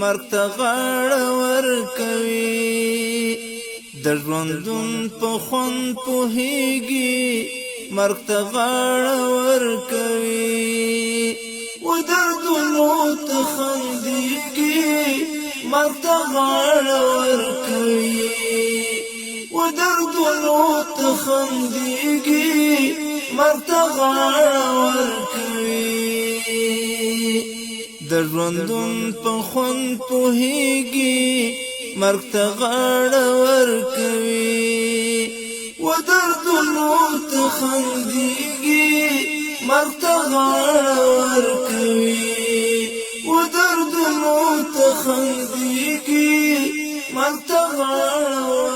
مرګ ته غاړه ورکوي د ژوندون په خوند پوهیږي مرګ ته غاړه ورکوي و دردونو ته خندیږي مرګ ته غاړه ورکوي و دردونو ته خندیږي مرګ ته غاړه ورکوي د ژوندون په خوند پوهیږي مرګ ته غاړه ورکوي و دردونو ته خندیږي مرګ ته غاړه ورکوي و دردونو ته خندیږي مرګ ته غاړه